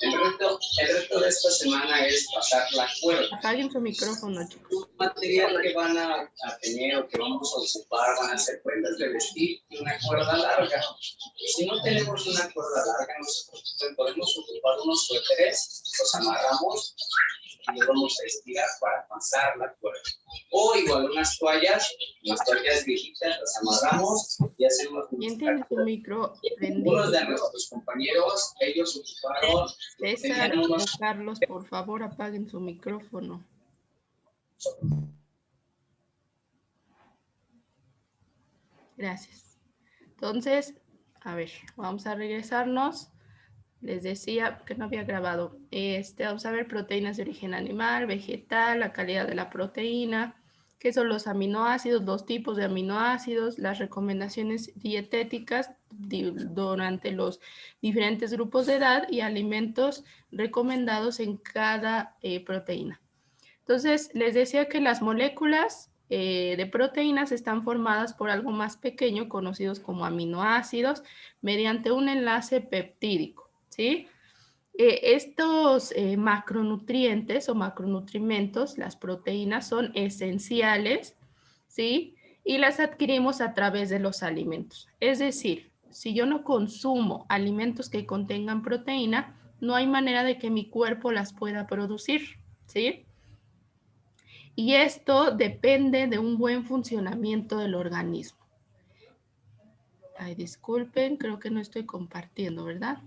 El reto de esta semana es pasar la cuerda. Apaguen su micrófono, chicos. Un material que van a tener o que vamos a ocupar van a ser prendas de vestir y una cuerda larga. Si no tenemos una cuerda larga, nosotros podemos ocupar unos suéteres, los amarramos y los vamos a estirar para pasar la cuerda. O igual unas toallas viejitas, las amarramos y hacemos... ¿Quién tiene su micro prendido? Unos de nuestros compañeros, ellos ocuparon... César o Carlos, por favor, apaguen su micrófono. Gracias. Entonces, a ver, vamos a regresarnos. Les decía que no había grabado. Vamos a ver proteínas de origen animal, vegetal, la calidad de la proteína, qué son los aminoácidos, dos tipos de aminoácidos, las recomendaciones dietéticas durante los diferentes grupos de edad y alimentos recomendados en cada proteína. Entonces, les decía que las moléculas de proteínas están formadas por algo más pequeño, conocidos como aminoácidos, mediante un enlace peptídico, ¿sí? Estos macronutrientes o macronutrimentos, las proteínas, son esenciales, ¿sí? Y las adquirimos a través de los alimentos. Es decir, si yo no consumo alimentos que contengan proteína, no hay manera de que mi cuerpo las pueda producir, ¿sí? Y esto depende de un buen funcionamiento del organismo. Ay, disculpen, creo que no estoy compartiendo, ¿verdad?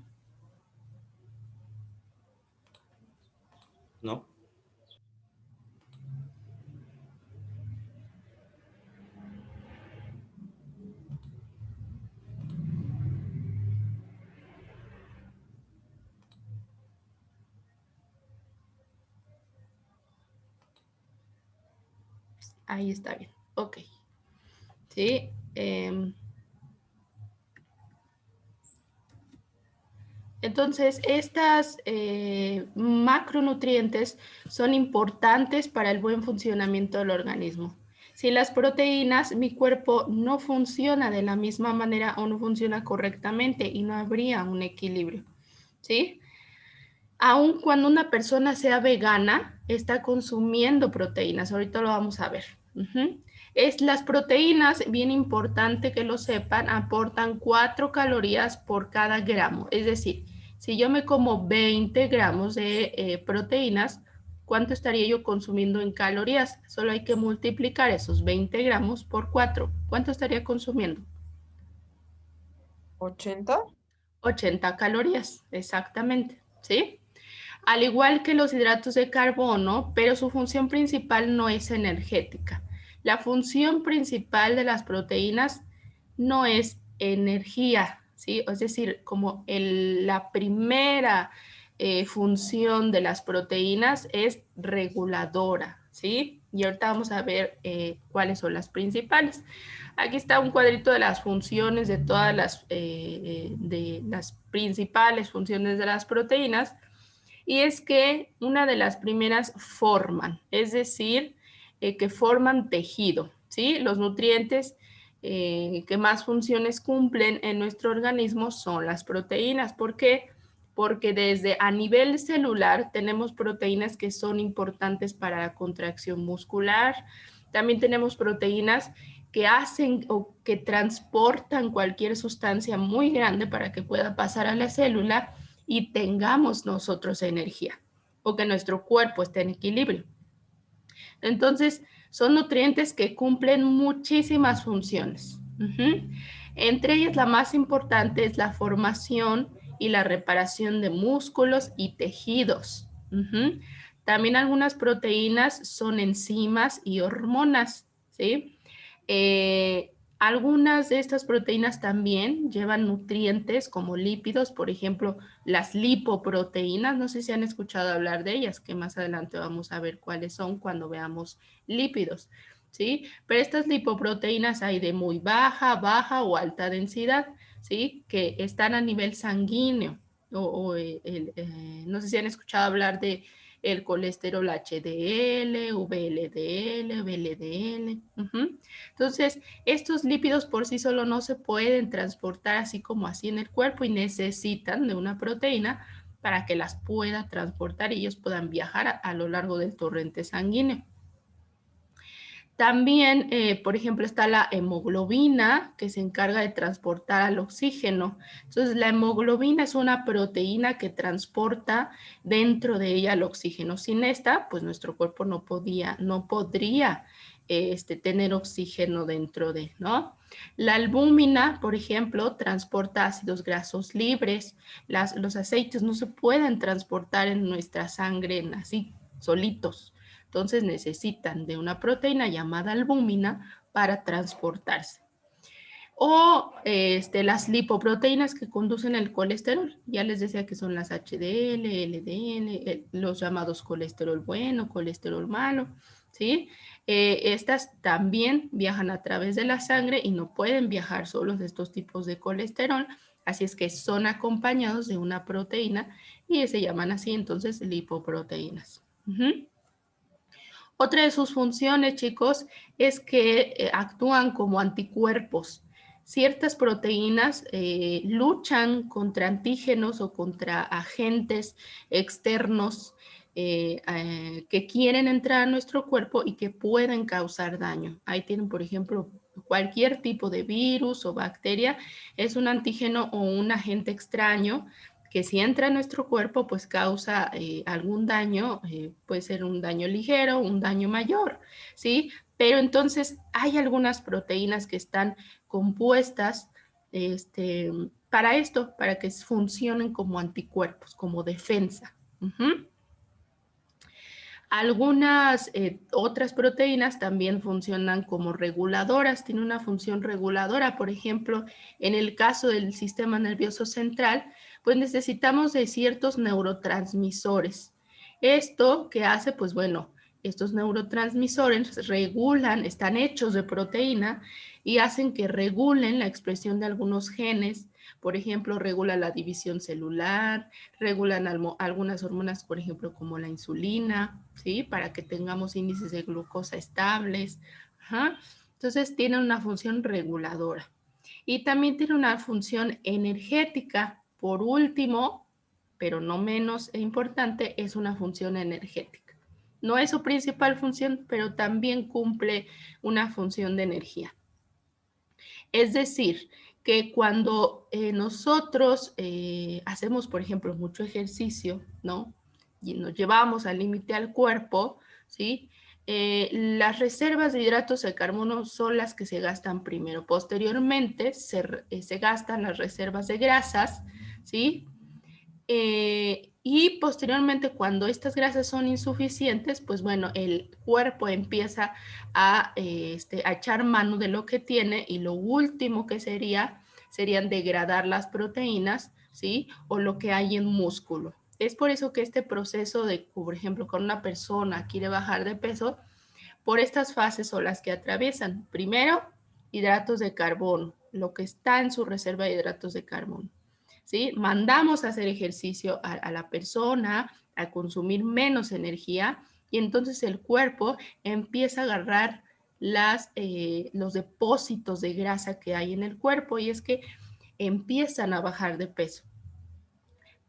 No. Ahí está bien. Ok. Sí. Entonces, estas macronutrientes son importantes para el buen funcionamiento del organismo. Sin las proteínas, mi cuerpo no funciona de la misma manera o no funciona correctamente y no habría un equilibrio, ¿sí? Aun cuando una persona sea vegana, está consumiendo proteínas. Ahorita lo vamos a ver. Las proteínas, bien importante que lo sepan, aportan 4 calorías por cada gramo. Es decir, si yo me como 20 gramos de proteínas, ¿cuánto estaría yo consumiendo en calorías? Solo hay que multiplicar esos 20 gramos por 4. ¿Cuánto estaría consumiendo? 80. 80 calorías, exactamente, ¿sí? Al igual que los hidratos de carbono, pero su función principal no es energética. La función principal de las proteínas no es energía, ¿sí? Es decir, como la primera función de las proteínas es reguladora, ¿sí? Y ahorita vamos a ver cuáles son las principales. Aquí está un cuadrito de las funciones de todas de las principales funciones de las proteínas. Y es que una de las primeras forman, es decir, que forman tejido, ¿sí? Los nutrientes que más funciones cumplen en nuestro organismo son las proteínas. ¿Por qué? Porque desde a nivel celular tenemos proteínas que son importantes para la contracción muscular. También tenemos proteínas que hacen o que transportan cualquier sustancia muy grande para que pueda pasar a la célula y tengamos nosotros energía o que nuestro cuerpo esté en equilibrio. Entonces, son nutrientes que cumplen muchísimas funciones. Entre ellas, la más importante es la formación y la reparación de músculos y tejidos. También algunas proteínas son enzimas y hormonas, ¿sí? Algunas de estas proteínas también llevan nutrientes como lípidos, por ejemplo, las lipoproteínas. No sé si han escuchado hablar de ellas, que más adelante vamos a ver cuáles son cuando veamos lípidos, ¿sí? Pero estas lipoproteínas hay de muy baja o alta densidad, ¿sí? Que están a nivel sanguíneo. No sé si han escuchado hablar de el colesterol HDL, VLDL, VLDL. Entonces, estos lípidos por sí solo no se pueden transportar así como así en el cuerpo y necesitan de una proteína para que las pueda transportar y ellos puedan viajar a lo largo del torrente sanguíneo. También, por ejemplo, está la hemoglobina, que se encarga de transportar al oxígeno. Entonces, la hemoglobina es una proteína que transporta dentro de ella el oxígeno. Sin esta, pues nuestro cuerpo no podría tener oxígeno dentro de, ¿no? La albúmina, por ejemplo, transporta ácidos grasos libres. Los aceites no se pueden transportar en nuestra sangre así, solitos. Entonces necesitan de una proteína llamada albúmina para transportarse. O las lipoproteínas que conducen el colesterol. Ya les decía que son las HDL, LDL, los llamados colesterol bueno, colesterol malo, ¿sí? Estas también viajan a través de la sangre y no pueden viajar solos de estos tipos de colesterol. Así es que son acompañados de una proteína y se llaman así entonces lipoproteínas. Otra de sus funciones, chicos, es que actúan como anticuerpos. Ciertas proteínas luchan contra antígenos o contra agentes externos que quieren entrar a nuestro cuerpo y que pueden causar daño. Ahí tienen, por ejemplo, cualquier tipo de virus o bacteria, es un antígeno o un agente extraño que si entra a nuestro cuerpo, pues causa algún daño, puede ser un daño ligero, un daño mayor, ¿sí? Pero entonces hay algunas proteínas que están compuestas para esto, para que funcionen como anticuerpos, como defensa. Algunas otras proteínas también funcionan como reguladoras, tienen una función reguladora. Por ejemplo, en el caso del sistema nervioso central, pues necesitamos de ciertos neurotransmisores. Esto que hace, pues bueno, estos neurotransmisores regulan, están hechos de proteína y hacen que regulen la expresión de algunos genes. Por ejemplo, regula la división celular, regulan algunas hormonas, por ejemplo, como la insulina, ¿sí? Para que tengamos índices de glucosa estables. Ajá. Entonces, tiene una función reguladora. Y también tiene una función energética. Por último, pero no menos importante, es una función energética. No es su principal función, pero también cumple una función de energía. Es decir, que cuando nosotros hacemos, por ejemplo, mucho ejercicio, ¿no? Y nos llevamos al límite al cuerpo, ¿sí? Las reservas de hidratos de carbono son las que se gastan primero. Posteriormente se gastan las reservas de grasas, ¿sí? Y posteriormente, cuando estas grasas son insuficientes, pues bueno, el cuerpo empieza a echar mano de lo que tiene y lo último que serían degradar las proteínas, ¿sí? O lo que hay en músculo. Es por eso que este proceso de, por ejemplo, con una persona quiere bajar de peso, por estas fases son las que atraviesan. Primero, hidratos de carbono, lo que está en su reserva de hidratos de carbono. ¿Sí? Mandamos a hacer ejercicio a la persona, a consumir menos energía y entonces el cuerpo empieza a agarrar los depósitos de grasa que hay en el cuerpo y es que empiezan a bajar de peso.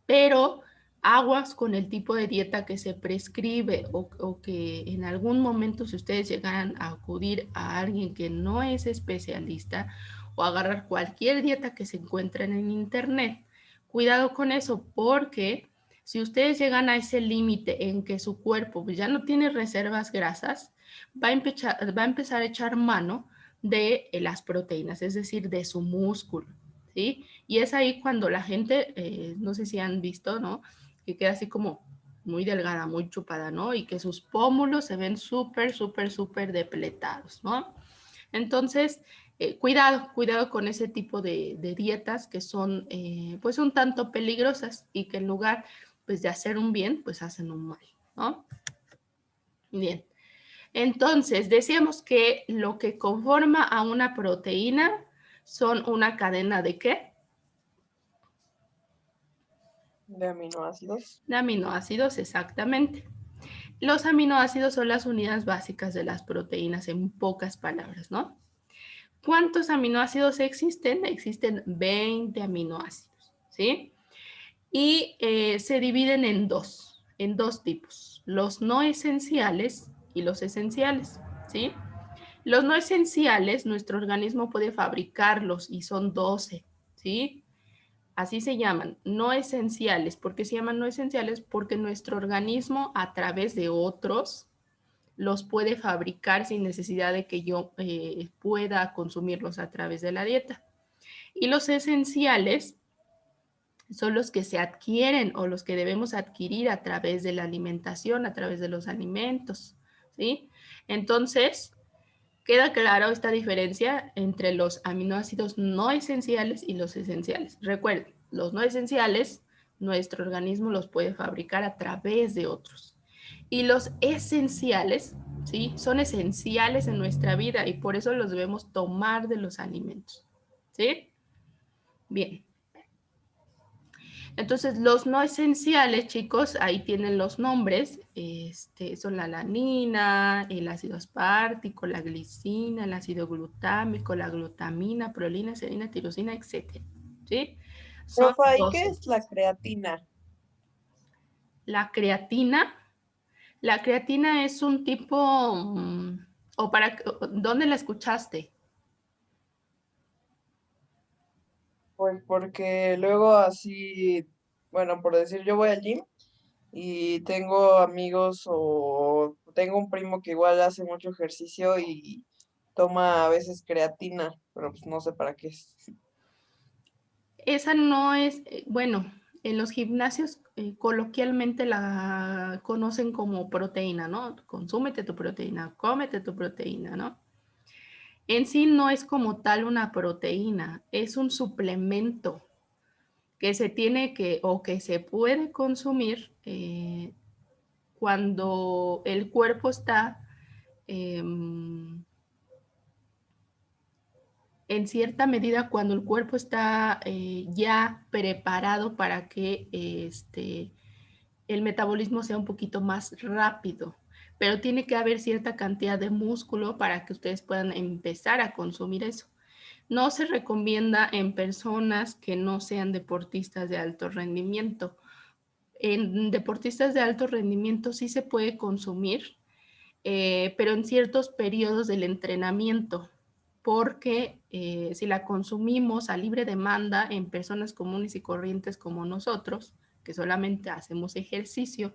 Pero aguas con el tipo de dieta que se prescribe o que en algún momento si ustedes llegaran a acudir a alguien que no es especialista o agarrar cualquier dieta que se encuentren en internet, cuidado con eso porque si ustedes llegan a ese límite en que su cuerpo ya no tiene reservas grasas, va a empezar a echar mano de las proteínas, es decir, de su músculo, ¿sí? Y es ahí cuando la gente, no sé si han visto, ¿no? Que queda así como muy delgada, muy chupada, ¿no? Y que sus pómulos se ven súper, súper, súper depletados, ¿no? Entonces, cuidado con ese tipo de dietas que son, pues, un tanto peligrosas y que en lugar, pues, de hacer un bien, pues, hacen un mal, ¿no? Bien. Entonces, decíamos que lo que conforma a una proteína son una cadena de ¿qué? De aminoácidos. De aminoácidos, exactamente. Los aminoácidos son las unidades básicas de las proteínas, en pocas palabras, ¿no? ¿Cuántos aminoácidos existen? Existen 20 aminoácidos, ¿sí? y se dividen en dos tipos, los no esenciales y los esenciales, ¿sí? Los no esenciales, nuestro organismo puede fabricarlos y son 12, ¿sí? Así se llaman, no esenciales. ¿Por qué se llaman no esenciales? Porque nuestro organismo a través de otros los puede fabricar sin necesidad de que yo pueda consumirlos a través de la dieta. Y los esenciales son los que se adquieren o los que debemos adquirir a través de la alimentación, a través de los alimentos, ¿sí? Entonces, queda claro esta diferencia entre los aminoácidos no esenciales y los esenciales. Recuerden, los no esenciales, nuestro organismo los puede fabricar a través de otros. Y los esenciales, ¿sí? Son esenciales en nuestra vida y por eso los debemos tomar de los alimentos, ¿sí? Bien. Entonces, los no esenciales, chicos, ahí tienen los nombres, son la alanina, el ácido aspartico, la glicina, el ácido glutámico, la glutamina, prolina, serina, tirosina, etc. ¿Sí? Son Profa, ¿y qué 12. es la creatina? La creatina, es un tipo, o para, ¿dónde la escuchaste? Pues porque luego así, bueno, por decir, yo voy al gym y tengo amigos o tengo un primo que igual hace mucho ejercicio y toma a veces creatina, pero pues no sé para qué es. Esa no es, bueno, en los gimnasios coloquialmente la conocen como proteína, ¿no? Consúmete tu proteína, cómete tu proteína, ¿no? En sí no es como tal una proteína, es un suplemento que se tiene que o que se puede consumir cuando el cuerpo está en cierta medida cuando el cuerpo está ya preparado para que el metabolismo sea un poquito más rápido, pero tiene que haber cierta cantidad de músculo para que ustedes puedan empezar a consumir eso. No se recomienda en personas que no sean deportistas de alto rendimiento. En deportistas de alto rendimiento sí se puede consumir, pero en ciertos periodos del entrenamiento, porque si la consumimos a libre demanda en personas comunes y corrientes como nosotros, que solamente hacemos ejercicio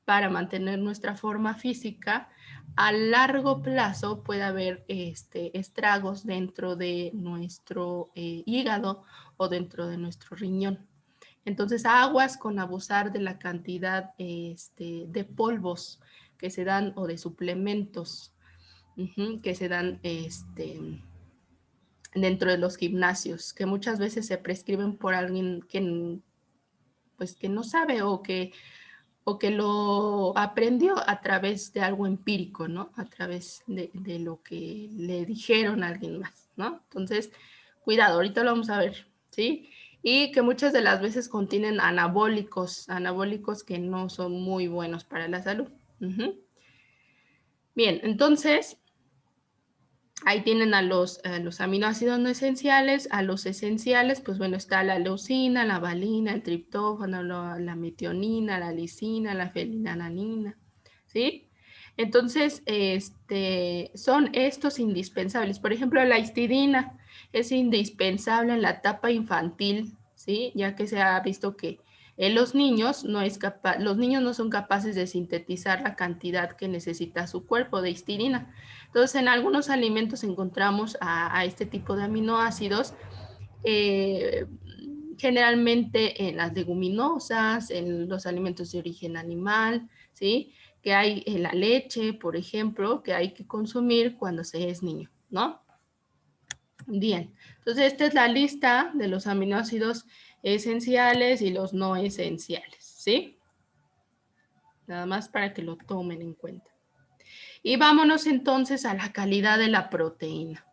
para mantener nuestra forma física, a largo plazo puede haber estragos dentro de nuestro hígado o dentro de nuestro riñón. Entonces, aguas con abusar de la cantidad de polvos que se dan o de suplementos que se dan dentro de los gimnasios, que muchas veces se prescriben por alguien que, pues, que no sabe o que lo aprendió a través de algo empírico, ¿no? A través de lo que le dijeron a alguien más, ¿no? Entonces, cuidado, ahorita lo vamos a ver, ¿sí? Y que muchas de las veces contienen anabólicos que no son muy buenos para la salud. Bien, entonces, ahí tienen a los aminoácidos no esenciales, a los esenciales, pues bueno, está la leucina, la valina, el triptófano, la metionina, la lisina, la fenilalanina, ¿sí? Entonces, son estos indispensables. Por ejemplo, la histidina es indispensable en la etapa infantil, ¿sí? Ya que se ha visto que en los niños los niños no son capaces de sintetizar la cantidad que necesita su cuerpo de histidina. Entonces, en algunos alimentos encontramos a este tipo de aminoácidos, eh, generalmente en las leguminosas, en los alimentos de origen animal, ¿sí? Que hay en la leche, por ejemplo, que hay que consumir cuando se es niño, ¿no? Bien, entonces esta es la lista de los aminoácidos esenciales y los no esenciales, ¿sí? Nada más para que lo tomen en cuenta. Y vámonos entonces a la calidad de la proteína.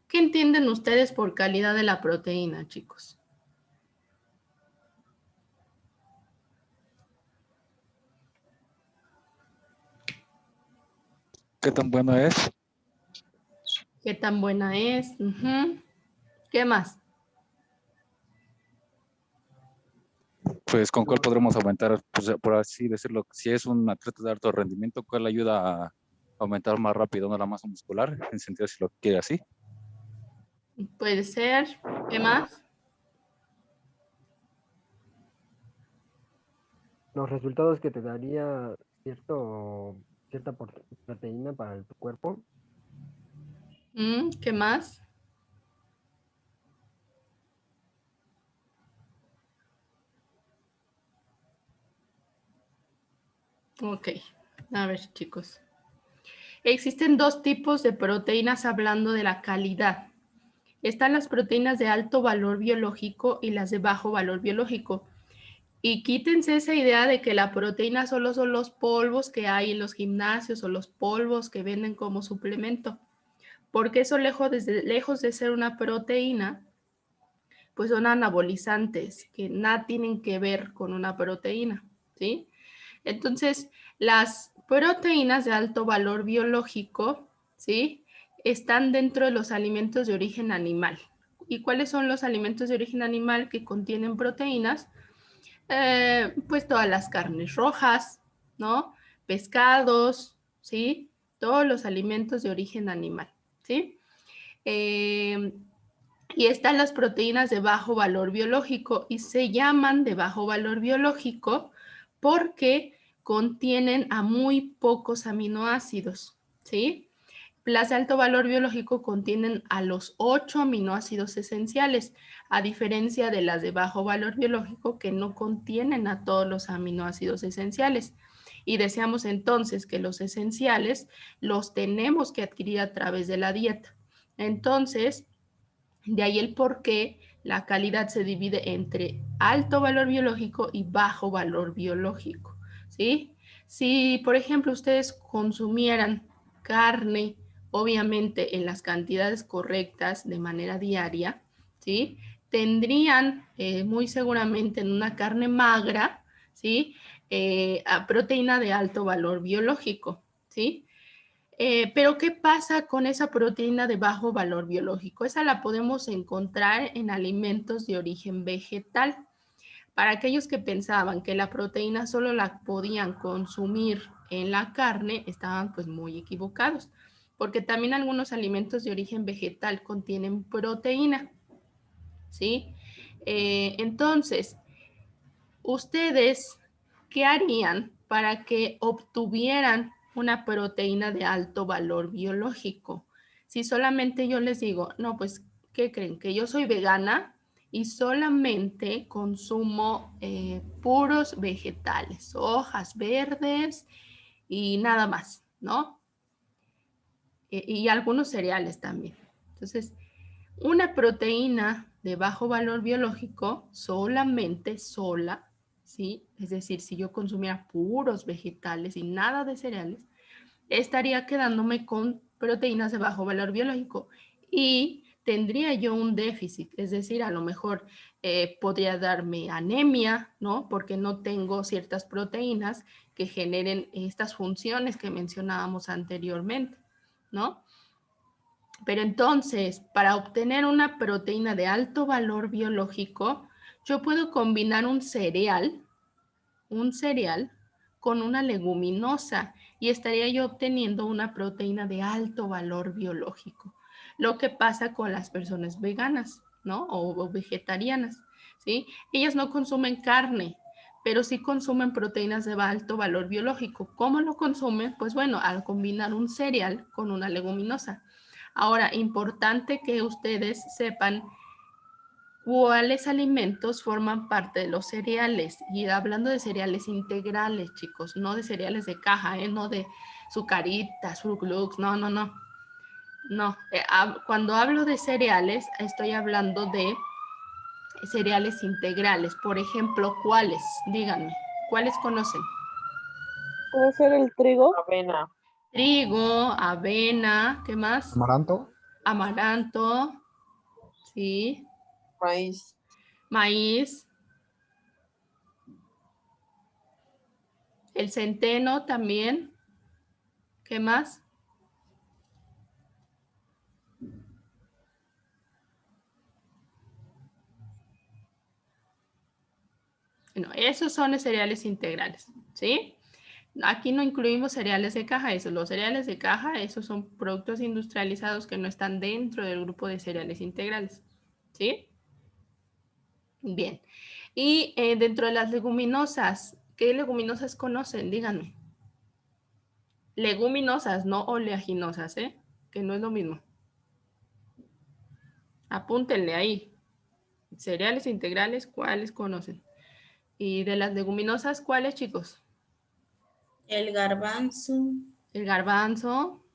¿Qué entienden ustedes por calidad de la proteína, chicos? ¿Qué tan bueno es? ¿Qué tan buena es? ¿Qué más? Pues, ¿con cuál podremos aumentar? Pues, por así decirlo, si es un atleta de alto rendimiento, ¿cuál ayuda a aumentar más rápido la masa muscular? En sentido, si lo quiere así. Puede ser. ¿Qué más? Los resultados que te daría cierta proteína para tu cuerpo. ¿Qué más? Ok, a ver, chicos. Existen dos tipos de proteínas hablando de la calidad. Están las proteínas de alto valor biológico y las de bajo valor biológico. Y quítense esa idea de que la proteína solo son los polvos que hay en los gimnasios o los polvos que venden como suplemento. Porque eso lejos de ser una proteína, pues son anabolizantes que nada tienen que ver con una proteína, ¿sí? Entonces, las proteínas de alto valor biológico, ¿sí? Están dentro de los alimentos de origen animal. ¿Y cuáles son los alimentos de origen animal que contienen proteínas? Pues todas las carnes rojas, ¿no? Pescados, ¿sí? Todos los alimentos de origen animal, ¿sí? Y están las proteínas de bajo valor biológico y se llaman de bajo valor biológico porque contienen a muy pocos aminoácidos, ¿sí? Las de alto valor biológico contienen a los 8 aminoácidos esenciales, a diferencia de las de bajo valor biológico que no contienen a todos los aminoácidos esenciales. Y deseamos entonces que los esenciales los tenemos que adquirir a través de la dieta. Entonces, de ahí el por qué la calidad se divide entre alto valor biológico y bajo valor biológico, ¿sí? Si, por ejemplo, ustedes consumieran carne, obviamente en las cantidades correctas de manera diaria, ¿sí? Tendrían muy seguramente en una carne magra, ¿sí? Proteína de alto valor biológico, ¿sí? Pero ¿qué pasa con esa proteína de bajo valor biológico? Esa la podemos encontrar en alimentos de origen vegetal. Para aquellos que pensaban que la proteína solo la podían consumir en la carne, estaban pues muy equivocados, porque también algunos alimentos de origen vegetal contienen proteína, ¿sí? Entonces, ¿ustedes qué harían para que obtuvieran una proteína de alto valor biológico? Si solamente yo les digo, no, pues, ¿qué creen? Que yo soy vegana y solamente consumo puros vegetales, hojas verdes y nada más, ¿no? Y algunos cereales también. Entonces, una proteína de bajo valor biológico solamente sola, ¿sí? Es decir, si yo consumiera puros vegetales y nada de cereales, estaría quedándome con proteínas de bajo valor biológico y tendría yo un déficit, es decir, a lo mejor podría darme anemia, ¿no? Porque no tengo ciertas proteínas que generen estas funciones que mencionábamos anteriormente, ¿no? Pero entonces, para obtener una proteína de alto valor biológico, yo puedo combinar un cereal con una leguminosa y estaría yo obteniendo una proteína de alto valor biológico. Lo que pasa con las personas veganas, ¿no? O vegetarianas, ¿sí? Ellas no consumen carne, pero sí consumen proteínas de alto valor biológico. ¿Cómo lo consumen? Pues bueno, al combinar un cereal con una leguminosa. Ahora, importante que ustedes sepan cuáles alimentos forman parte de los cereales. Y hablando de cereales integrales, chicos, no de cereales de caja, no de Zucaritas, Fruit Loops, no, no, no. No, cuando hablo de cereales, estoy hablando de cereales integrales. Por ejemplo, ¿cuáles? Díganme, ¿cuáles conocen? ¿Puede ser el trigo? Avena, Trigo, avena, ¿qué más? Amaranto, Amaranto, sí, maíz, maíz, el centeno también, ¿qué más? Bueno, esos son los cereales integrales, ¿sí? Aquí no incluimos cereales de caja, los cereales de caja, esos son productos industrializados que no están dentro del grupo de cereales integrales, ¿sí? Bien. Y dentro de las leguminosas, ¿qué leguminosas conocen? Díganme. Leguminosas, no oleaginosas, ¿eh? Que no es lo mismo. Apúntenle ahí. Cereales integrales, ¿cuáles conocen? Y de las leguminosas, ¿cuáles, chicos? El garbanzo. El garbanzo,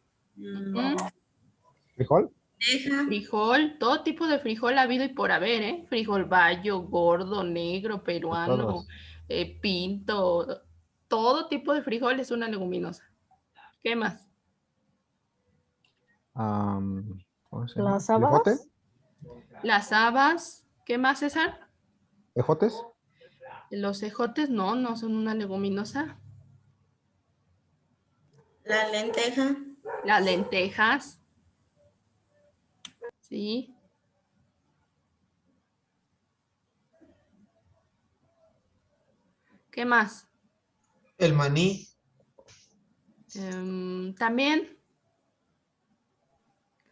¿Frijol? Lenteja. frijol, todo tipo de frijol ha habido y por haber, ¿eh? Frijol bayo, gordo, negro, peruano, Todos. pinto, todo tipo de frijol es una leguminosa. ¿Qué más? ¿Cómo se llama? Las ¿Ejote? habas. Las habas, ¿qué más, César? ¿Ejotes? Los ejotes no son una leguminosa. La lenteja. Las lentejas, ¿sí? ¿Qué más? El maní. También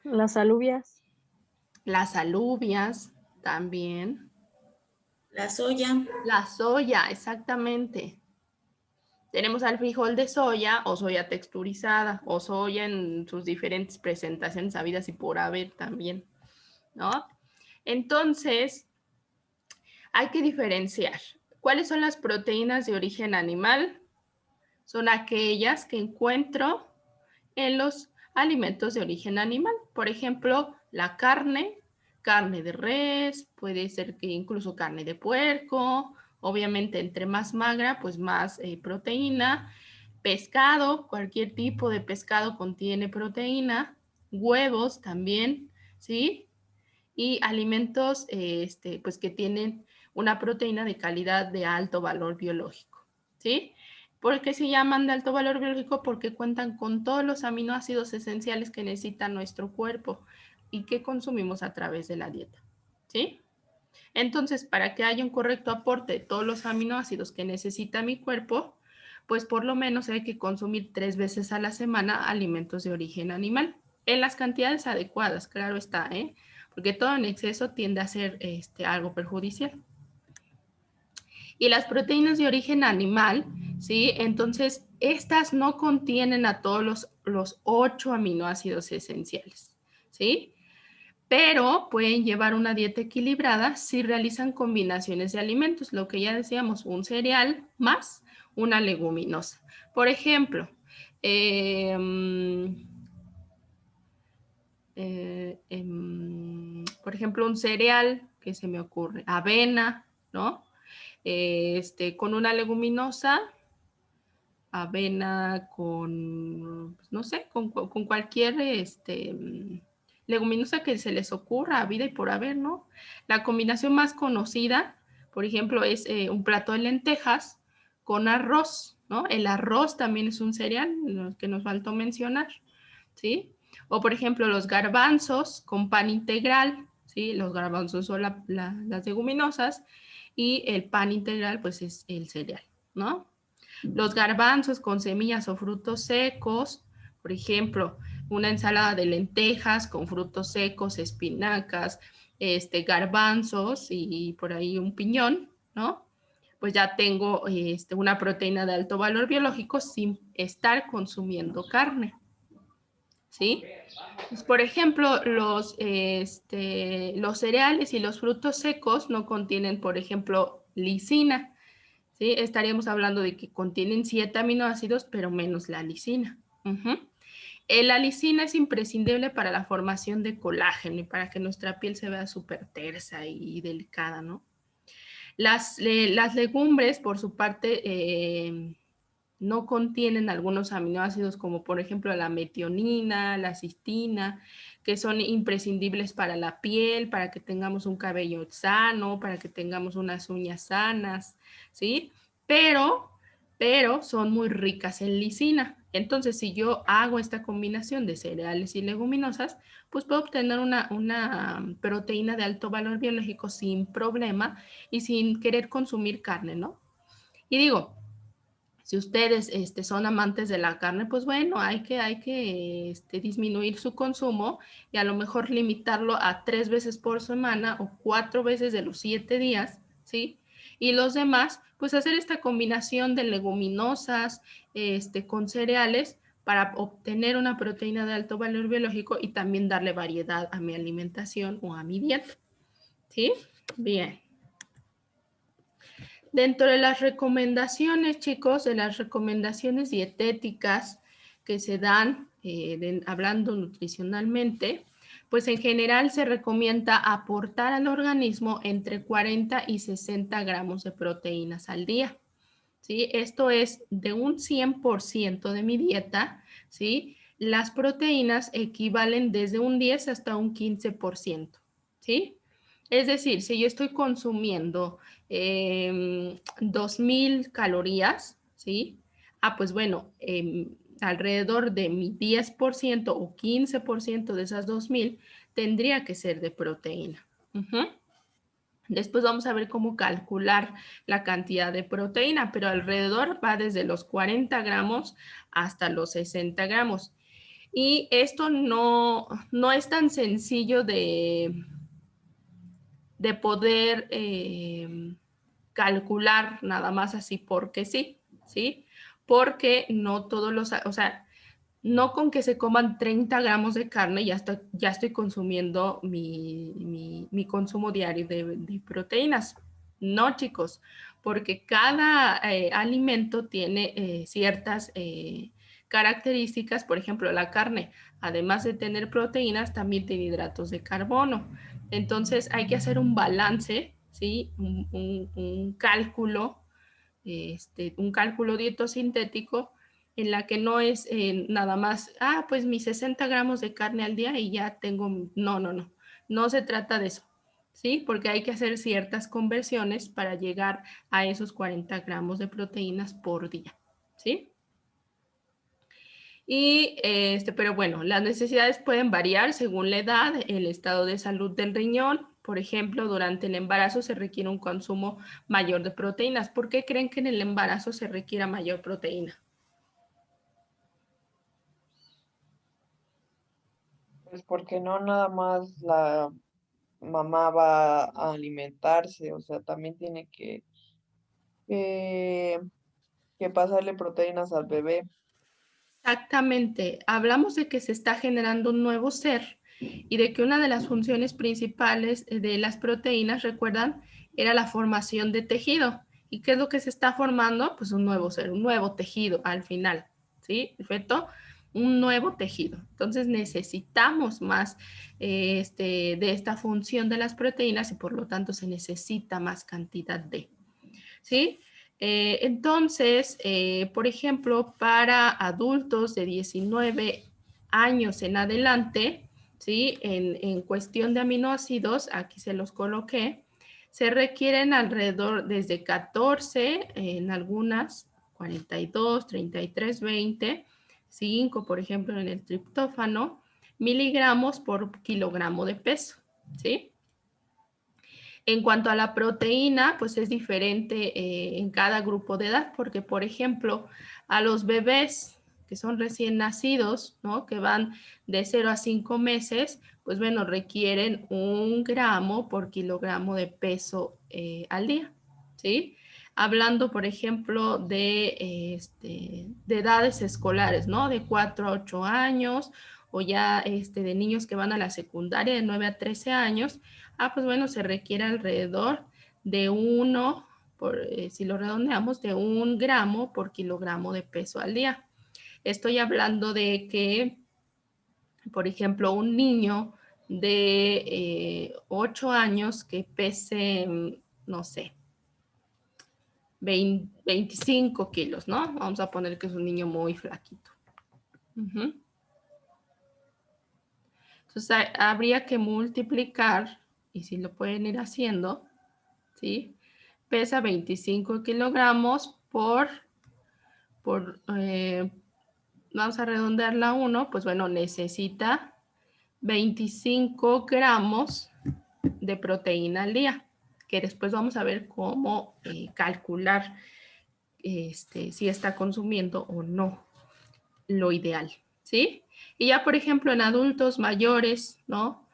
Las alubias. las alubias, también. La soya. La soya, exactamente. Tenemos al frijol de soya o soya texturizada o soya en sus diferentes presentaciones habidas y por haber también, ¿no? Entonces, hay que diferenciar. ¿Cuáles son las proteínas de origen animal? Son aquellas que encuentro en los alimentos de origen animal. Por ejemplo, la carne de res, puede ser que incluso carne de puerco, obviamente entre más magra, pues más proteína. Pescado, cualquier tipo de pescado contiene proteína. Huevos también, ¿sí? Y alimentos pues que tienen una proteína de calidad de alto valor biológico, ¿sí? ¿Por qué se llaman de alto valor biológico? Porque cuentan con todos los aminoácidos esenciales que necesita nuestro cuerpo y que consumimos a través de la dieta, ¿sí? Entonces, para que haya un correcto aporte de todos los aminoácidos que necesita mi cuerpo, pues por lo menos hay que consumir 3 veces a la semana alimentos de origen animal, en las cantidades adecuadas, claro está, ¿eh? Porque todo en exceso tiende a ser algo perjudicial. Y las proteínas de origen animal, ¿sí? Entonces, estas no contienen a todos los 8 aminoácidos esenciales, ¿sí? Pero pueden llevar una dieta equilibrada si realizan combinaciones de alimentos, lo que ya decíamos, un cereal más una leguminosa. Por ejemplo, un cereal que se me ocurre, avena, ¿no? Con una leguminosa, avena con, no sé, con cualquier leguminosa que se les ocurra, a vida y por haber, ¿no? La combinación más conocida, por ejemplo, es un plato de lentejas con arroz, ¿no? El arroz también es un cereal que nos faltó mencionar, ¿sí? O, por ejemplo, los garbanzos con pan integral, ¿sí? Los garbanzos son las leguminosas y el pan integral, pues, es el cereal, ¿no? Los garbanzos con semillas o frutos secos, por ejemplo, una ensalada de lentejas con frutos secos, espinacas, garbanzos y por ahí un piñón, ¿no? Pues ya tengo una proteína de alto valor biológico sin estar consumiendo carne, ¿sí? Pues, por ejemplo, los cereales y los frutos secos no contienen, por ejemplo, lisina, ¿sí? Estaríamos hablando de que contienen 7 aminoácidos, pero menos la lisina. La lisina es imprescindible para la formación de colágeno y para que nuestra piel se vea súper tersa y delicada, ¿no? Las legumbres, por su parte, no contienen algunos aminoácidos como por ejemplo la metionina, la cistina, que son imprescindibles para la piel, para que tengamos un cabello sano, para que tengamos unas uñas sanas, ¿sí? Pero son muy ricas en lisina. Entonces, si yo hago esta combinación de cereales y leguminosas, pues puedo obtener una proteína de alto valor biológico sin problema y sin querer consumir carne, ¿no? Y digo, si ustedes son amantes de la carne, pues bueno, hay que disminuir su consumo y a lo mejor limitarlo a 3 veces por semana o 4 veces de los 7 días, ¿sí? Y los demás, pues hacer esta combinación de leguminosas con cereales para obtener una proteína de alto valor biológico y también darle variedad a mi alimentación o a mi dieta, ¿sí? Bien. Dentro de las recomendaciones, chicos, de las recomendaciones dietéticas que se dan, hablando nutricionalmente, pues en general se recomienda aportar al organismo entre 40 y 60 gramos de proteínas al día, ¿sí? Esto es de un 100% de mi dieta, ¿sí? Las proteínas equivalen desde un 10 hasta un 15%, ¿sí? Es decir, si yo estoy consumiendo 2,000 calorías, ¿sí? Pues bueno, alrededor de mi 10% o 15% de esas 2,000 tendría que ser de proteína. Después vamos a ver cómo calcular la cantidad de proteína, pero alrededor va desde los 40 gramos hasta los 60 gramos. Y esto no es tan sencillo de poder calcular nada más así porque sí, ¿sí? Porque no todos los, o sea, no con que se coman 30 gramos de carne ya estoy consumiendo mi consumo diario de proteínas. No, chicos, porque cada alimento tiene ciertas características. Por ejemplo, la carne, además de tener proteínas, también tiene hidratos de carbono. Entonces hay que hacer un balance, ¿sí? Un cálculo, un cálculo dieto-sintético en la que no es nada más, pues mis 60 gramos de carne al día y ya tengo, no se trata de eso, ¿sí? Porque hay que hacer ciertas conversiones para llegar a esos 40 gramos de proteínas por día, ¿sí? Y, pero bueno, las necesidades pueden variar según la edad, el estado de salud del riñón. Por ejemplo, durante el embarazo se requiere un consumo mayor de proteínas. ¿Por qué creen que en el embarazo se requiera mayor proteína? Pues porque no nada más la mamá va a alimentarse, o sea, también tiene que, que pasarle proteínas al bebé. Exactamente. Hablamos de que se está generando un nuevo ser y de que una de las funciones principales de las proteínas, recuerdan, era la formación de tejido. ¿Y qué es lo que se está formando? Pues un nuevo ser, un nuevo tejido al final, ¿sí? Perfecto. Un nuevo tejido. Entonces necesitamos más de esta función de las proteínas y por lo tanto se necesita más cantidad de, ¿sí? Entonces, por ejemplo, para adultos de 19 años en adelante, ¿sí? En cuestión de aminoácidos, aquí se los coloqué, se requieren alrededor desde 14, en algunas, 42, 33, 20, 5, por ejemplo, en el triptófano, miligramos por kilogramo de peso, ¿sí? En cuanto a la proteína, pues es diferente en cada grupo de edad, porque por ejemplo, a los bebés que son recién nacidos, ¿no? Que van de 0 a 5 meses, pues bueno, requieren 1 gramo por kilogramo de peso al día, ¿sí? Hablando, por ejemplo, de edades escolares, ¿no? De 4 a 8 años, o ya de niños que van a la secundaria de 9 a 13 años, pues bueno, se requiere alrededor de si lo redondeamos, de 1 gramo por kilogramo de peso al día. Estoy hablando de que, por ejemplo, un niño de 8 años que pese, no sé, 25 kilos, ¿no? Vamos a poner que es un niño muy flaquito. Entonces, habría que multiplicar, y si lo pueden ir haciendo, ¿sí? Pesa 25 kilogramos vamos a redondearla a 1, pues bueno, necesita 25 gramos de proteína al día, que después vamos a ver cómo calcular si está consumiendo o no lo ideal, ¿sí? Y ya, por ejemplo, en adultos mayores, ¿no?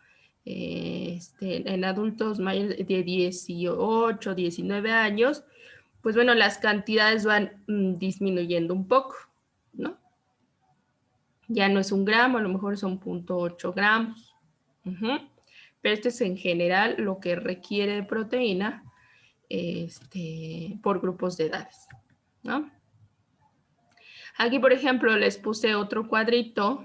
En adultos mayores de 18, 19 años, pues bueno, las cantidades van disminuyendo un poco, ¿no? Ya no es 1 gramo, a lo mejor son 0.8 gramos. Pero esto es en general lo que requiere de proteína por grupos de edades, ¿no? Aquí, por ejemplo, les puse otro cuadrito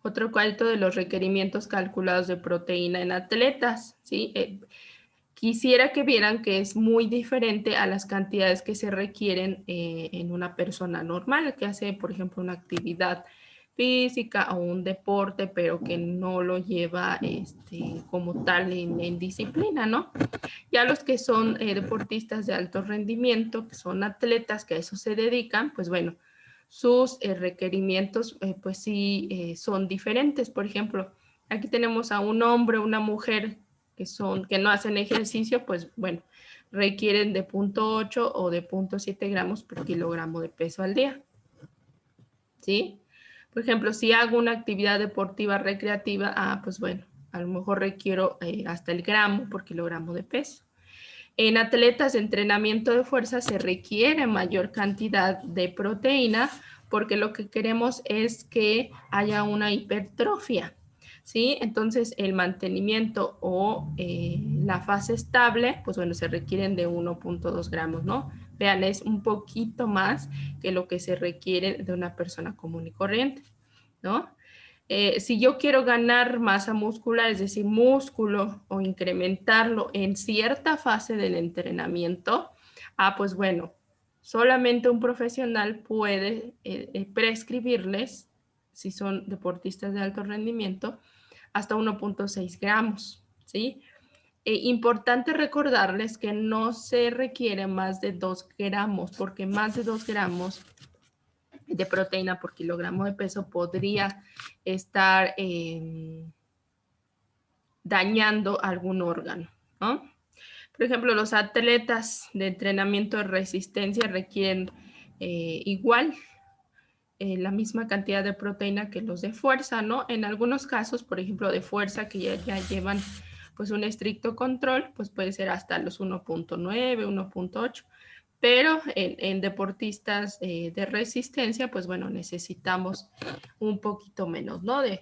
de los requerimientos calculados de proteína en atletas, ¿sí? Quisiera que vieran que es muy diferente a las cantidades que se requieren en una persona normal que hace, por ejemplo, una actividad física o un deporte, pero que no lo lleva como tal en disciplina, ¿no? Ya los que son deportistas de alto rendimiento, que son atletas que a eso se dedican, pues bueno, sus requerimientos pues sí son diferentes. Por ejemplo, aquí tenemos a un hombre, una mujer que no hacen ejercicio, pues bueno, requieren de 0.8 o de 0.7 gramos por kilogramo de peso al día. ¿Sí? Por ejemplo, si hago una actividad deportiva recreativa, pues bueno, a lo mejor requiero hasta el gramo por kilogramo de peso. En atletas de entrenamiento de fuerza se requiere mayor cantidad de proteína porque lo que queremos es que haya una hipertrofia, ¿sí? Entonces, el mantenimiento o la fase estable, pues bueno, se requieren de 1.2 gramos, ¿no? Vean, es un poquito más que lo que se requiere de una persona común y corriente, ¿no? Si yo quiero ganar masa muscular, es decir, músculo o incrementarlo en cierta fase del entrenamiento, pues bueno, solamente un profesional puede prescribirles, si son deportistas de alto rendimiento, hasta 1.6 gramos, ¿sí? Importante recordarles que no se requiere más de 2 gramos, porque más de 2 gramos de proteína por kilogramo de peso podría estar dañando algún órgano, ¿no? Por ejemplo, los atletas de entrenamiento de resistencia requieren igual la misma cantidad de proteína que los de fuerza, ¿no? En algunos casos, por ejemplo, de fuerza que ya llevan pues un estricto control, pues puede ser hasta los 1.9, 1.8. Pero en deportistas de resistencia, pues bueno, necesitamos un poquito menos, ¿no? De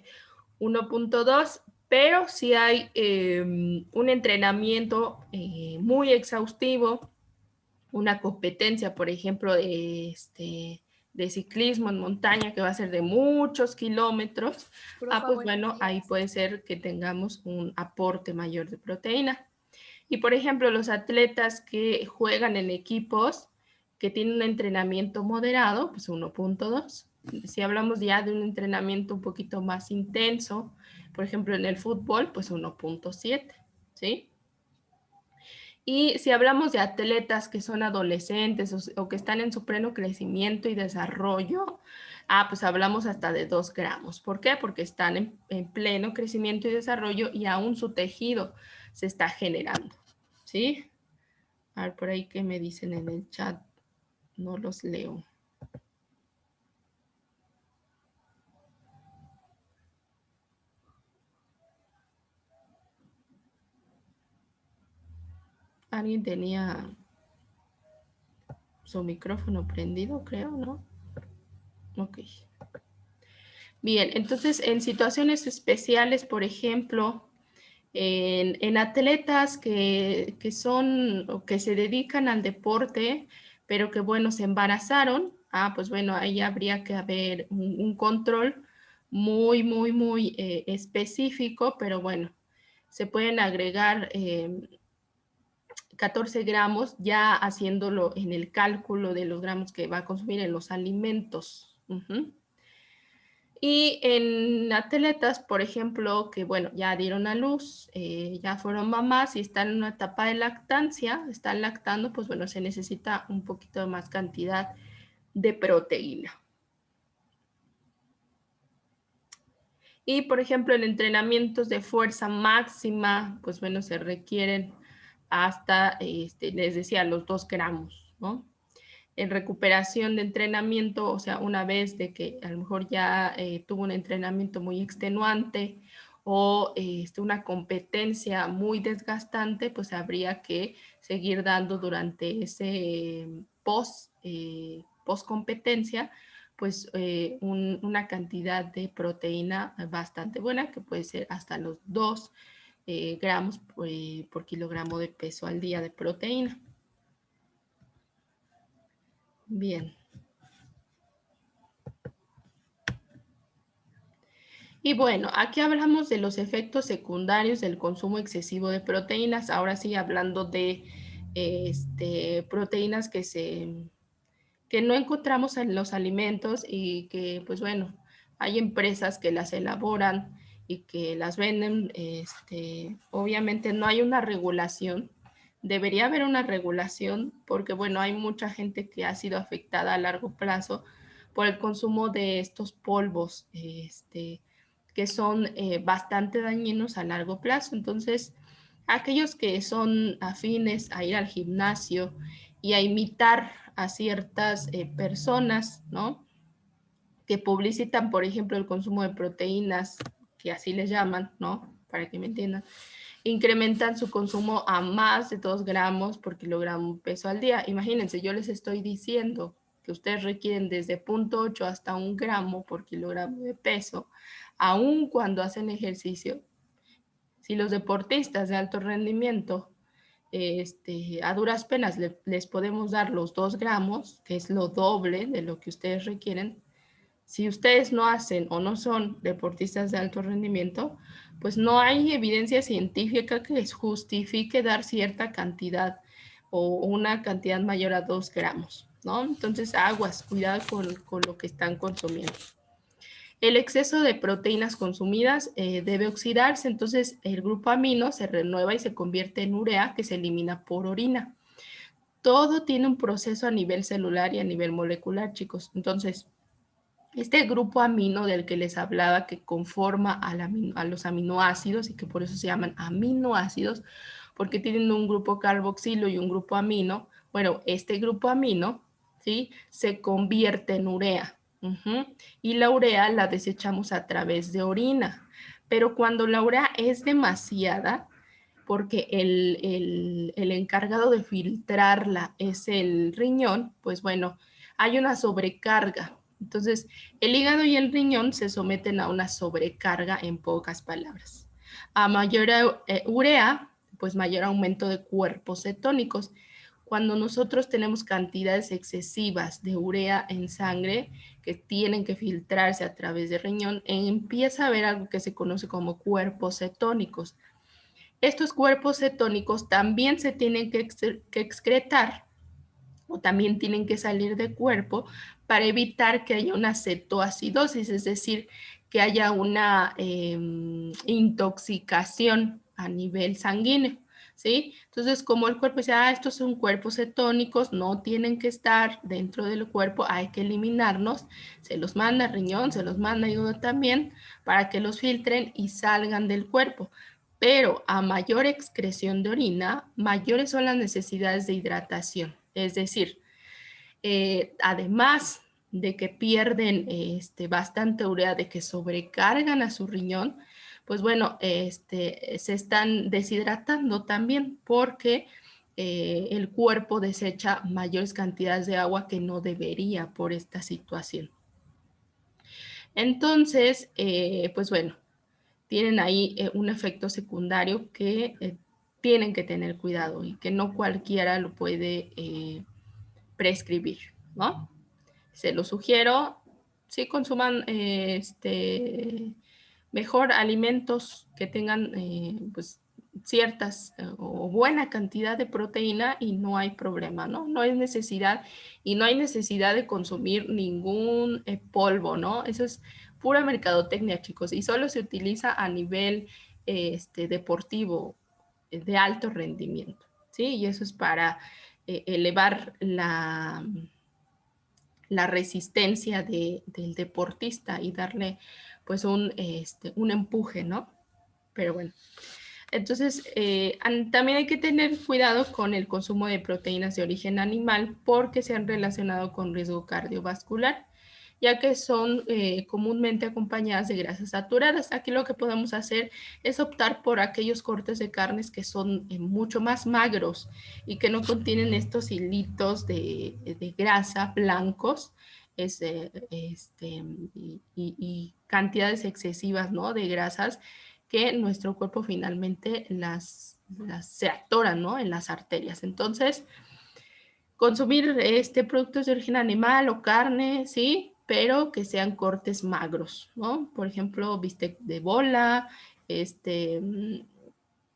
1.2, pero si hay un entrenamiento muy exhaustivo, una competencia, por ejemplo, de ciclismo en montaña que va a ser de muchos kilómetros, pues bueno, ahí puede ser que tengamos un aporte mayor de proteína. Y por ejemplo, los atletas que juegan en equipos que tienen un entrenamiento moderado, pues 1.2. Si hablamos ya de un entrenamiento un poquito más intenso, por ejemplo, en el fútbol, pues 1.7, ¿sí? Y si hablamos de atletas que son adolescentes o que están en su pleno crecimiento y desarrollo, pues hablamos hasta de 2 gramos. ¿Por qué? Porque están en pleno crecimiento y desarrollo y aún su tejido se está generando, ¿sí? A ver, por ahí que me dicen en el chat, no los leo. Alguien tenía su micrófono prendido, creo, ¿no? Ok. Bien, entonces en situaciones especiales, por ejemplo, en atletas que son o que se dedican al deporte, pero que, bueno, se embarazaron, pues bueno, ahí habría que haber un control muy específico, pero bueno, se pueden agregar 14 gramos ya haciéndolo en el cálculo de los gramos que va a consumir en los alimentos. Y en atletas, por ejemplo, que bueno, ya dieron a luz, ya fueron mamás y están en una etapa de lactancia, están lactando, pues bueno, se necesita un poquito de más cantidad de proteína. Y por ejemplo, en entrenamientos de fuerza máxima, pues bueno, se requieren hasta, les decía, los 2 gramos, ¿no? En recuperación de entrenamiento, o sea, una vez de que a lo mejor ya tuvo un entrenamiento muy extenuante o una competencia muy desgastante, pues habría que seguir dando durante ese post competencia, pues una cantidad de proteína bastante buena, que puede ser hasta los 2 gramos por kilogramo de peso al día de proteína. Bien. Y bueno, aquí hablamos de los efectos secundarios del consumo excesivo de proteínas. Ahora sí, hablando de proteínas que no encontramos en los alimentos y que, pues bueno, hay empresas que las elaboran y que las venden. Obviamente no hay una regulación. Debería haber una regulación porque, bueno, hay mucha gente que ha sido afectada a largo plazo por el consumo de estos polvos, que son bastante dañinos a largo plazo. Entonces, aquellos que son afines a ir al gimnasio y a imitar a ciertas personas, ¿no? Que publicitan, por ejemplo, el consumo de proteínas, que así les llaman, ¿no? Para que me entiendan, incrementan su consumo a más de 2 gramos por kilogramo peso al día. Imagínense, yo les estoy diciendo que ustedes requieren desde 0.8 hasta 1 gramo por kilogramo de peso, aun cuando hacen ejercicio. Si los deportistas de alto rendimiento a duras penas les podemos dar los 2 gramos, que es lo doble de lo que ustedes requieren. Si ustedes no hacen o no son deportistas de alto rendimiento, pues no hay evidencia científica que les justifique dar cierta cantidad o una cantidad mayor a 2 gramos, ¿no? Entonces, aguas, cuidado con lo que están consumiendo. El exceso de proteínas consumidas debe oxidarse, entonces el grupo amino se renueva y se convierte en urea, que se elimina por orina. Todo tiene un proceso a nivel celular y a nivel molecular, chicos. Entonces, este grupo amino del que les hablaba, que conforma a los aminoácidos y que por eso se llaman aminoácidos, porque tienen un grupo carboxilo y un grupo amino. Bueno, este grupo amino, ¿sí?, se convierte en urea. Y la urea la desechamos a través de orina. Pero cuando la urea es demasiada, porque el encargado de filtrarla es el riñón, pues bueno, hay una sobrecarga. Entonces, el hígado y el riñón se someten a una sobrecarga, en pocas palabras. A mayor urea, pues mayor aumento de cuerpos cetónicos. Cuando nosotros tenemos cantidades excesivas de urea en sangre que tienen que filtrarse a través del riñón, empieza a haber algo que se conoce como cuerpos cetónicos. Estos cuerpos cetónicos también se tienen que excretar o también tienen que salir del cuerpo para evitar que haya una cetoacidosis, es decir, que haya una intoxicación a nivel sanguíneo, ¿sí? Entonces, como el cuerpo dice, estos son cuerpos cetónicos, no tienen que estar dentro del cuerpo, hay que eliminarlos, se los manda riñón, se los manda hígado también, para que los filtren y salgan del cuerpo. Pero a mayor excreción de orina, mayores son las necesidades de hidratación. Es decir, además de que pierden bastante urea, de que sobrecargan a su riñón, pues bueno, se están deshidratando también porque el cuerpo desecha mayores cantidades de agua que no debería por esta situación. Entonces, pues bueno, tienen ahí un efecto secundario que tienen que tener cuidado y que no cualquiera lo puede prescribir, ¿no? Se lo sugiero, sí consuman mejor alimentos que tengan pues ciertas o buena cantidad de proteína y no hay problema, ¿no? No hay necesidad y no hay necesidad de consumir ningún polvo, ¿no? Eso es pura mercadotecnia, chicos, y solo se utiliza a nivel deportivo de alto rendimiento, ¿sí? Y eso es para elevar la resistencia del deportista y darle pues un empuje, ¿no? Pero bueno, Entonces, también hay que tener cuidado con el consumo de proteínas de origen animal porque se han relacionado con riesgo cardiovascular, ya que son comúnmente acompañadas de grasas saturadas. Aquí lo que podemos hacer es optar por aquellos cortes de carnes que son mucho más magros y que no contienen estos hilitos de grasa blancos, y cantidades excesivas, ¿no?, de grasas que nuestro cuerpo finalmente se atoran, ¿no?, en las arterias. Entonces, consumir productos de origen animal o carne, sí, pero que sean cortes magros, ¿no? Por ejemplo, bistec de bola,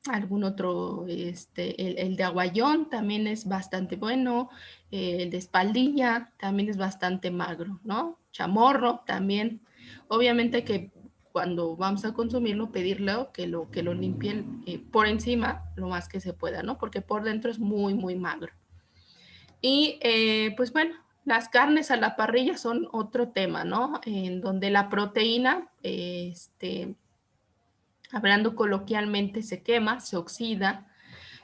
algún otro, el de aguayón también es bastante bueno, el de espaldilla también es bastante magro, ¿no? Chamorro también. Obviamente que cuando vamos a consumirlo, pedirlo que lo limpien por encima lo más que se pueda, ¿no? Porque por dentro es muy, muy magro. Y pues bueno, las carnes a la parrilla son otro tema, ¿no? En donde la proteína, hablando coloquialmente, se quema, se oxida,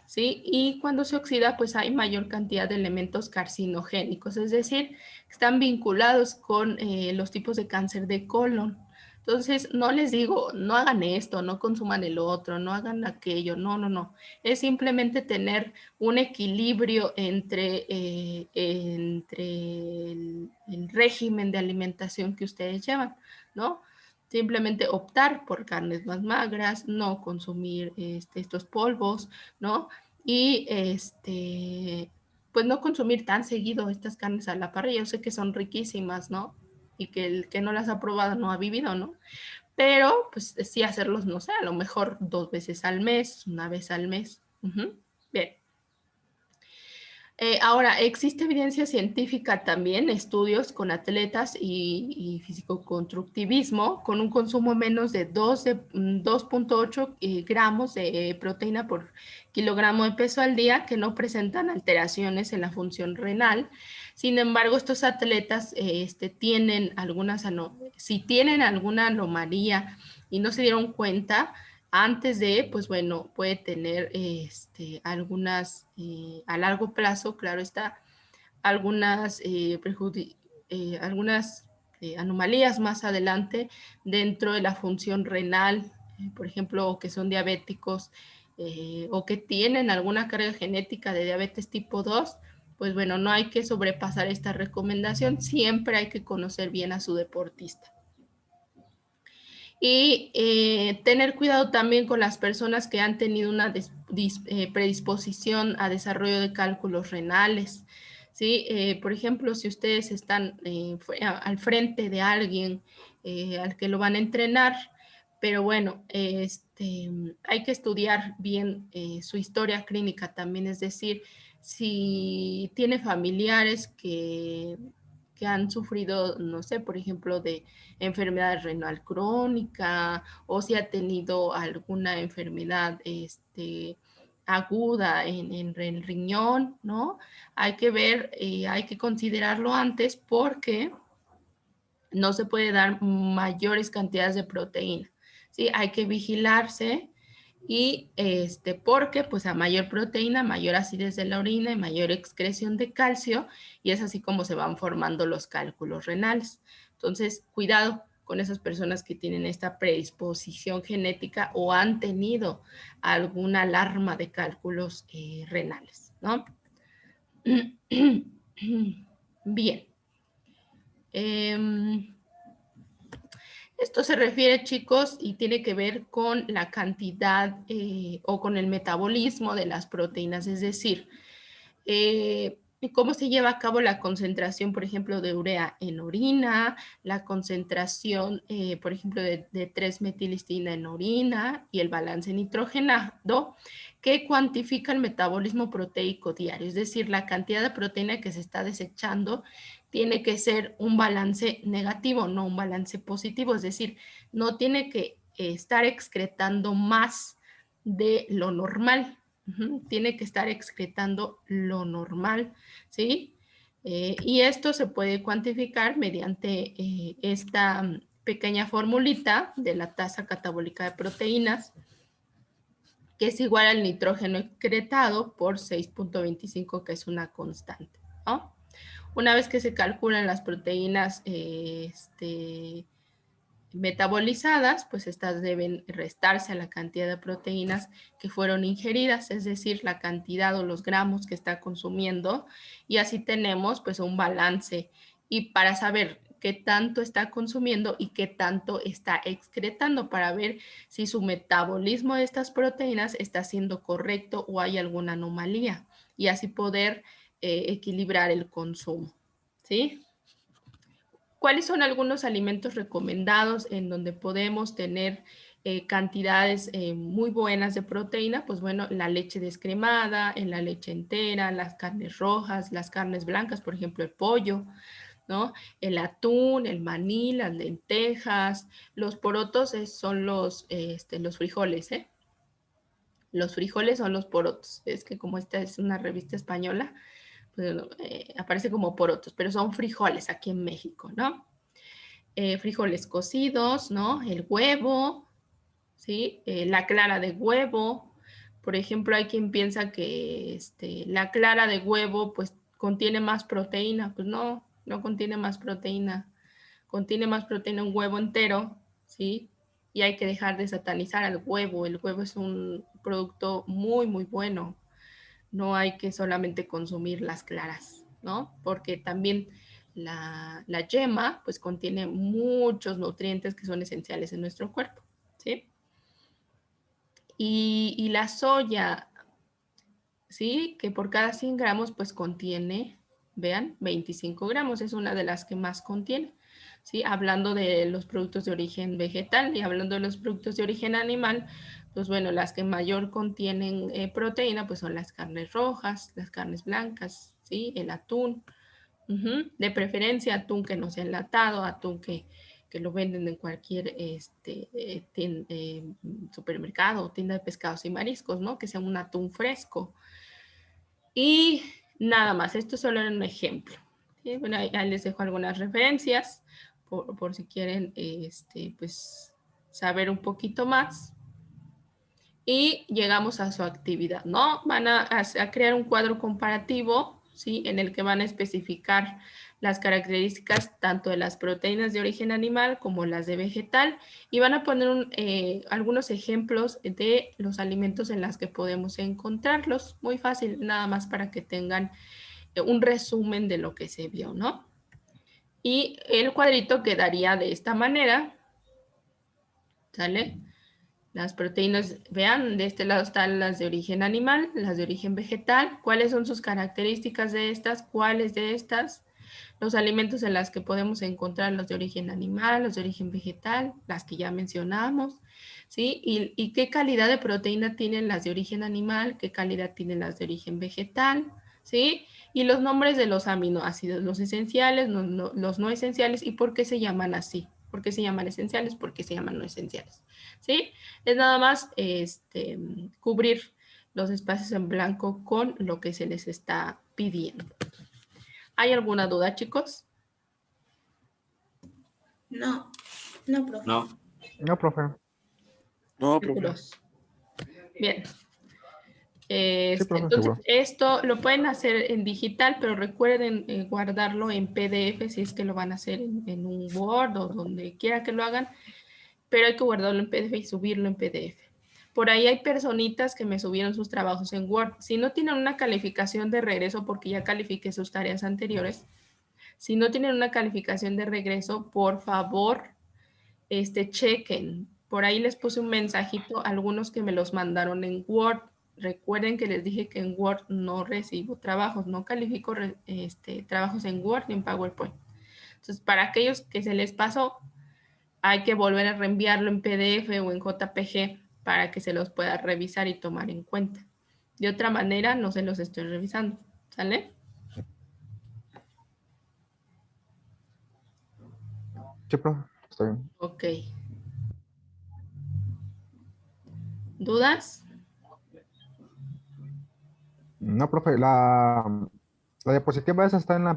¿sí? Y cuando se oxida, pues hay mayor cantidad de elementos carcinogénicos, es decir, están vinculados con los tipos de cáncer de colon. Entonces, no les digo, no hagan esto, no consuman el otro, no hagan aquello, no, no, no. Es simplemente tener un equilibrio entre el régimen de alimentación que ustedes llevan, ¿no? Simplemente optar por carnes más magras, no consumir estos polvos, ¿no? Y pues no consumir tan seguido estas carnes a la parrilla. Yo sé que son riquísimas, ¿no? Y que el que no las ha probado no ha vivido, ¿no? Pero pues sí hacerlos, no sé, a lo mejor 2 veces al mes, 1 vez al mes. Bien. Ahora, existe evidencia científica también, estudios con atletas y físico-constructivismo con un consumo menos de 2.8 gramos de proteína por kilogramo de peso al día que no presentan alteraciones en la función renal. Sin embargo, estos atletas tienen si tienen alguna anomalía y no se dieron cuenta, antes de, pues bueno, puede tener algunas, a largo plazo, claro está, algunas, anomalías más adelante dentro de la función renal, por ejemplo, o que son diabéticos o que tienen alguna carga genética de diabetes tipo 2, pues bueno, no hay que sobrepasar esta recomendación, siempre hay que conocer bien a su deportista. Y tener cuidado también con las personas que han tenido una predisposición a desarrollo de cálculos renales, ¿sí? Por ejemplo, si ustedes están al frente de alguien al que lo van a entrenar, pero bueno, hay que estudiar bien su historia clínica también, es decir, si tiene familiares que han sufrido, no sé, por ejemplo, de enfermedad renal crónica o si ha tenido alguna enfermedad aguda en el riñón, ¿no? Hay que ver, hay que considerarlo antes porque no se puede dar mayores cantidades de proteína, ¿sí? Hay que vigilarse y porque pues a mayor proteína, mayor acidez de la orina y mayor excreción de calcio, y es así como se van formando los cálculos renales. Entonces, cuidado con esas personas que tienen esta predisposición genética o han tenido alguna alarma de cálculos renales, ¿no? Bien. Esto se refiere, chicos, y tiene que ver con la cantidad o con el metabolismo de las proteínas, es decir, cómo se lleva a cabo la concentración, por ejemplo, de urea en orina, la concentración, por ejemplo, de 3-metilhistina en orina y el balance nitrogenado, que cuantifica el metabolismo proteico diario, es decir, la cantidad de proteína que se está desechando tiene que ser un balance negativo, no un balance positivo, es decir, no tiene que estar excretando más de lo normal. Tiene que estar excretando lo normal, ¿sí? Y esto se puede cuantificar mediante esta pequeña formulita de la tasa catabólica de proteínas, que es igual al nitrógeno excretado por 6.25, que es una constante, ¿no? Una vez que se calculan las proteínas metabolizadas, pues estas deben restarse a la cantidad de proteínas que fueron ingeridas, es decir, la cantidad o los gramos que está consumiendo, y así tenemos pues un balance. Y para saber qué tanto está consumiendo y qué tanto está excretando, para ver si su metabolismo de estas proteínas está siendo correcto o hay alguna anomalía, y así poder equilibrar el consumo, ¿sí? ¿Cuáles son algunos alimentos recomendados en donde podemos tener cantidades muy buenas de proteína? Pues bueno, la leche descremada, en la leche entera, las carnes rojas, las carnes blancas, por ejemplo, el pollo, ¿no? El atún, el maní, las lentejas, los porotos son los frijoles, ¿eh? Los frijoles son los porotos. Es que como esta es una revista española, pues, aparece como porotos, pero son frijoles aquí en México, ¿no? Frijoles cocidos, ¿no? El huevo, ¿sí? La clara de huevo. Por ejemplo, hay quien piensa que la clara de huevo pues contiene más proteína. Pues no, no contiene más proteína. Contiene más proteína un huevo entero, ¿sí? Y hay que dejar de satanizar al huevo. El huevo es un producto muy, muy bueno. No hay que solamente consumir las claras, ¿no? Porque también la yema pues contiene muchos nutrientes que son esenciales en nuestro cuerpo, ¿sí? Y la soya, ¿sí? Que por cada 100 gramos pues contiene, vean, 25 gramos, es una de las que más contiene, ¿sí? Hablando de los productos de origen vegetal y hablando de los productos de origen animal, pues bueno, las que mayor contienen proteína pues son las carnes rojas, las carnes blancas, ¿sí? El atún, de preferencia atún que no sea enlatado, atún que lo venden en cualquier supermercado o tienda de pescados y mariscos, ¿no? Que sea un atún fresco. Y nada más, esto solo era un ejemplo. ¿Sí? Bueno, ahí les dejo algunas referencias por si quieren pues, saber un poquito más. Y llegamos a su actividad, ¿no? Van a crear un cuadro comparativo, ¿sí? En el que van a especificar las características tanto de las proteínas de origen animal como las de vegetal, y van a poner algunos ejemplos de los alimentos en los que podemos encontrarlos. Muy fácil, nada más para que tengan un resumen de lo que se vio, ¿no? Y el cuadrito quedaría de esta manera, ¿sale? Las proteínas, vean, de este lado están las de origen animal, las de origen vegetal. ¿Cuáles son sus características de estas? ¿Cuáles de estas? Los alimentos en los que podemos encontrar los de origen animal, los de origen vegetal, las que ya mencionamos, ¿sí? Y qué calidad de proteína tienen las de origen animal, qué calidad tienen las de origen vegetal, ¿sí? Y los nombres de los aminoácidos, los esenciales, los no esenciales, y por qué se llaman así. ¿Por qué se llaman esenciales? ¿Por qué se llaman no esenciales? ¿Sí? Es nada más cubrir los espacios en blanco con lo que se les está pidiendo. ¿Hay alguna duda, chicos? No, no, profe. No. No, profe. No, profe. ¿Seguros? Bien. Sí, profe, Entonces, seguro. esto lo pueden hacer en digital, pero recuerden guardarlo en PDF si es que lo van a hacer en un Word o donde quiera que lo hagan, pero hay que guardarlo en PDF y subirlo en PDF. Por ahí hay personitas que me subieron sus trabajos en Word. Si no tienen una calificación de regreso, porque ya califiqué sus tareas anteriores, si no tienen una calificación de regreso, por favor, chequen. Por ahí les puse un mensajito a algunos que me los mandaron en Word. Recuerden que les dije que en Word no recibo trabajos, no califico trabajos en Word ni en PowerPoint. Entonces, para aquellos que se les pasó, hay que volver a reenviarlo en PDF o en JPG para que se los pueda revisar y tomar en cuenta. De otra manera, no se los estoy revisando. ¿Sale? Sí, profe, está bien. Ok. ¿Dudas? No, profe, la diapositiva esa está en la